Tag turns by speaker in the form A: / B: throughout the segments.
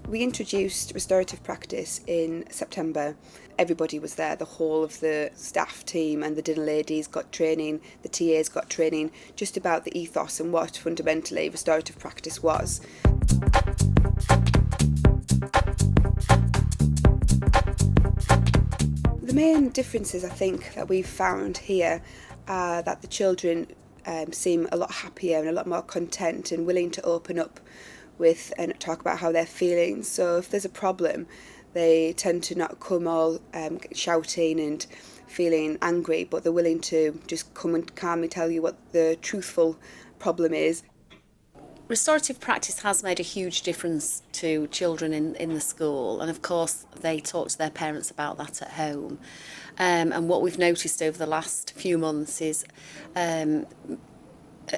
A: We introduced restorative practice in September. Everybody was there, the whole of the staff team and the dinner ladies got training, the TAs got training just about the ethos and what fundamentally restorative practice was. The main differences I think that we've found here are that the children seem a lot happier and a lot more content and willing to open up with and talk about how they're feeling. So if there's a problem, they tend to not come all shouting and feeling angry, but they're willing to just come and calmly tell you what the truthful problem is.
B: Restorative practice has made a huge difference to children in the school, and of course they talk to their parents about that at home. And what we've noticed over the last few months is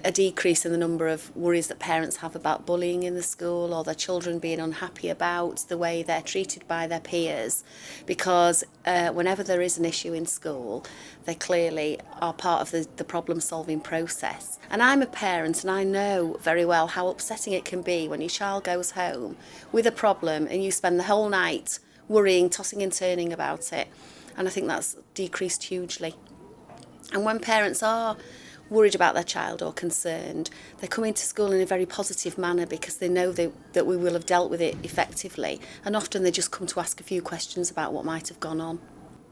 B: a decrease in the number of worries that parents have about bullying in the school or their children being unhappy about the way they're treated by their peers, because whenever there is an issue in school, they clearly are part of the problem-solving process. And I'm a parent and I know very well how upsetting it can be when your child goes home with a problem and you spend the whole night worrying, tossing and turning about it. And I think that's decreased hugely. And when parents are worried about their child or concerned, they come into school in a very positive manner because they know that we will have dealt with it effectively, and often they just come to ask a few questions about what might have gone on.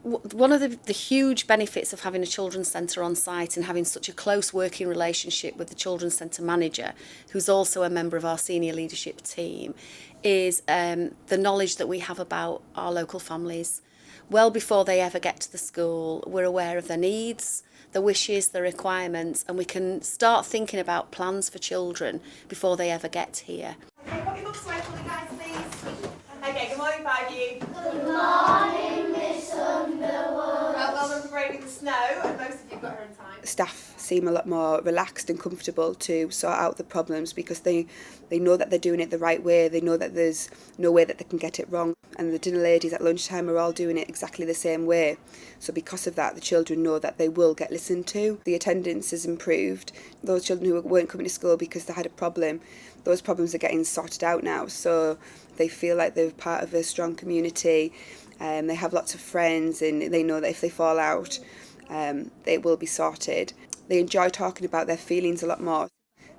B: One of the huge benefits of having a children's centre on site and having such a close working relationship with the children's centre manager, who's also a member of our senior leadership team, is the knowledge that we have about our local families. Well before they ever get to the school, we're aware of their needs, their wishes, their requirements, and we can start thinking about plans for children before they ever get here.
C: Okay, put your books away for the guys, please. Okay, good morning, five of you.
D: Good morning, Miss Underwood.
C: Well done for braving the snow, and most of you got here in time.
A: Staff seem a lot more relaxed and comfortable to sort out the problems because they know that they're doing it the right way. They know that there's no way that they can get it wrong. And the dinner ladies at lunchtime are all doing it exactly the same way. So because of that, the children know that they will get listened to. The attendance has improved. Those children who weren't coming to school because they had a problem, those problems are getting sorted out now. So they feel like they're part of a strong community. They have lots of friends and they know that if they fall out, it will be sorted. They enjoy talking about their feelings a lot more.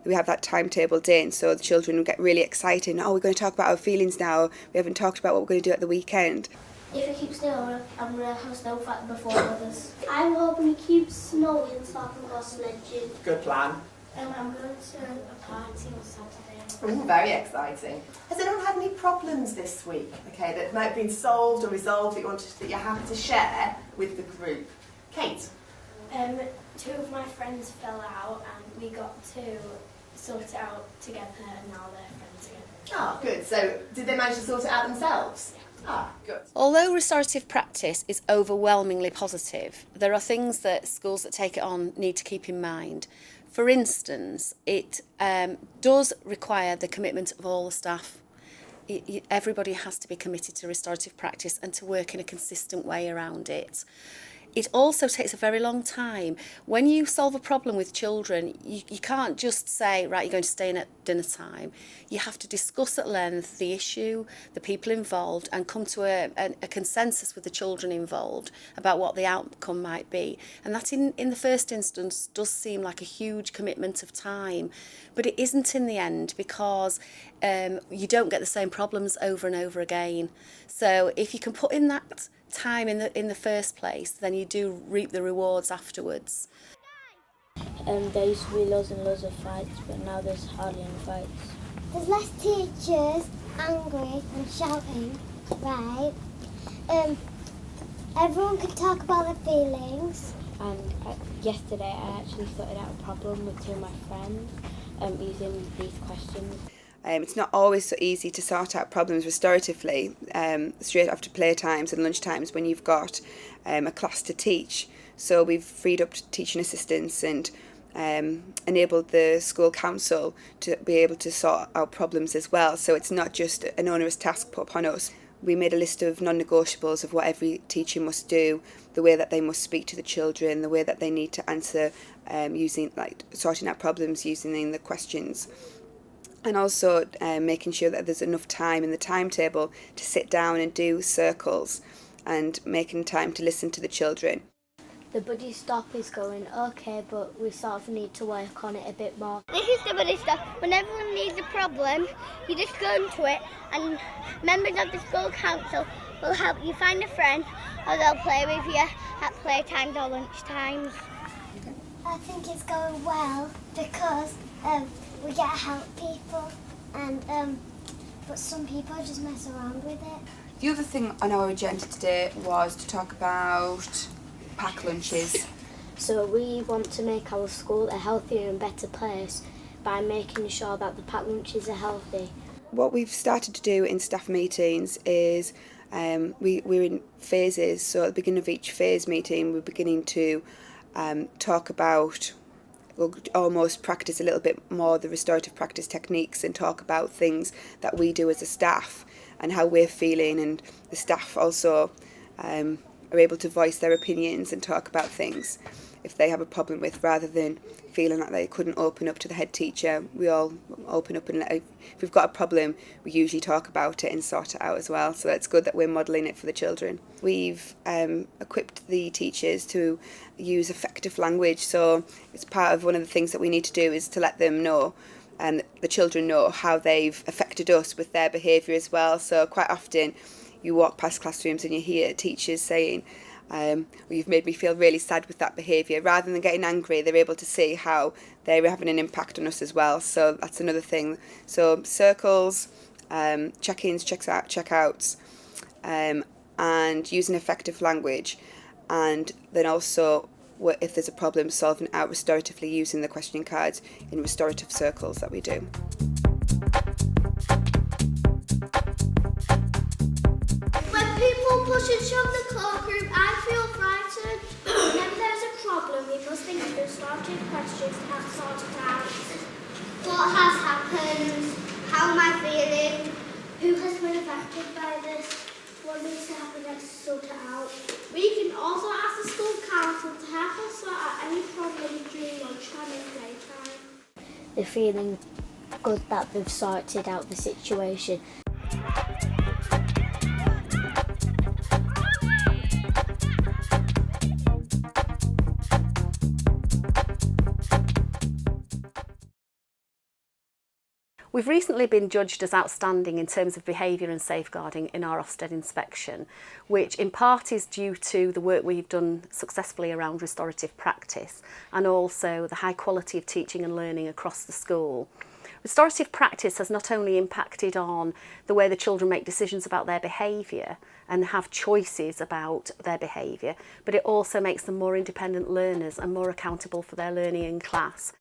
A: We have that timetabled in, so the children get really excited. Oh, we're going to talk about our feelings now. We haven't talked about what we're going to do at the weekend.
D: If it keeps snowing, I'm going to have snow fight before others. I'm hoping it keeps snowing so I can go sledging.
C: Good plan.
D: I'm going to a party on Saturday.
C: Ooh, very exciting. Has anyone had any problems this week, okay, that might have been solved or resolved that you're happy to share with the group? Kate?
D: Two of my friends fell out and we got to sort it out together and now they're friends again.
C: Ah, good. So did they manage to sort it out themselves? Yeah. Ah, good.
B: Although restorative practice is overwhelmingly positive, there are things that schools that take it on need to keep in mind. For instance, it does require the commitment of all the staff. Everybody has to be committed to restorative practice and to work in a consistent way around it. It also takes a very long time. When you solve a problem with children, you can't just say, right, you're going to stay in at dinner time. You have to discuss at length the issue, the people involved, and come to a consensus with the children involved about what the outcome might be. And that in the first instance does seem like a huge commitment of time, but it isn't in the end because you don't get the same problems over and over again. So if you can put in that time in the first place, then you do reap the rewards afterwards.
E: There used to be loads and loads of fights, but now there's hardly any fights.
F: There's less teachers angry and shouting, right? Everyone can talk about their feelings.
E: And yesterday I actually sorted out a problem with two of my friends using these questions.
A: It's not always so easy to sort out problems restoratively straight after playtimes and lunchtimes when you've got a class to teach. So we've freed up teaching assistants and enabled the school council to be able to sort out problems as well. So it's not just an onerous task put upon us. We made a list of non-negotiables of what every teacher must do, the way that they must speak to the children, the way that they need to answer sorting out problems using the questions. And also making sure that there's enough time in the timetable to sit down and do circles, and making time to listen to the children.
E: The buddy stop is going okay, but we sort of need to work on it a bit more.
F: This is the buddy stop. When everyone needs a problem, you just go into it, and members of the school council will help you find a friend, or they'll play with you at playtimes or lunchtimes. I think it's going well because we get to help people, and but some people just mess around with it.
A: The other thing on our agenda today was to talk about pack lunches.
E: So we want to make our school a healthier and better place by making sure that the packed lunches are healthy.
A: What we've started to do in staff meetings is we're in phases. So at the beginning of each phase meeting, we're beginning to talk about, we'll almost practice a little bit more the restorative practice techniques, and talk about things that we do as a staff and how we're feeling, and the staff also are able to voice their opinions and talk about things if they have a problem with, rather than feeling like they couldn't open up to the head teacher. We all open up, and if we've got a problem, we usually talk about it and sort it out as well. So it's good that we're modelling it for the children. We've equipped the teachers to use effective language. So it's part of one of the things that we need to do is to let them know, and the children know, how they've affected us with their behaviour as well. So quite often you walk past classrooms and you hear teachers saying, well, you've made me feel really sad with that behaviour. Rather than getting angry, they're able to see how they're having an impact on us as well. So that's another thing. So circles, check-ins, check-outs, and using effective language. And then also, if there's a problem, solving it out restoratively using the questioning cards in restorative circles that we do.
F: When people push and shove the classroom, I feel frightened. Whenever there's a problem, we must think of restorative questions to help sort it out. What has happened? How am I feeling? Who has been affected by this? What needs to happen next to sort it out? We can also ask the school council to help us sort out any problem during lunchtime and playtime.
E: They're feeling good that they've sorted out the situation.
B: We've recently been judged as outstanding in terms of behaviour and safeguarding in our Ofsted inspection, which in part is due to the work we've done successfully around restorative practice, and also the high quality of teaching and learning across the school. Restorative practice has not only impacted on the way the children make decisions about their behaviour and have choices about their behaviour, but it also makes them more independent learners and more accountable for their learning in class.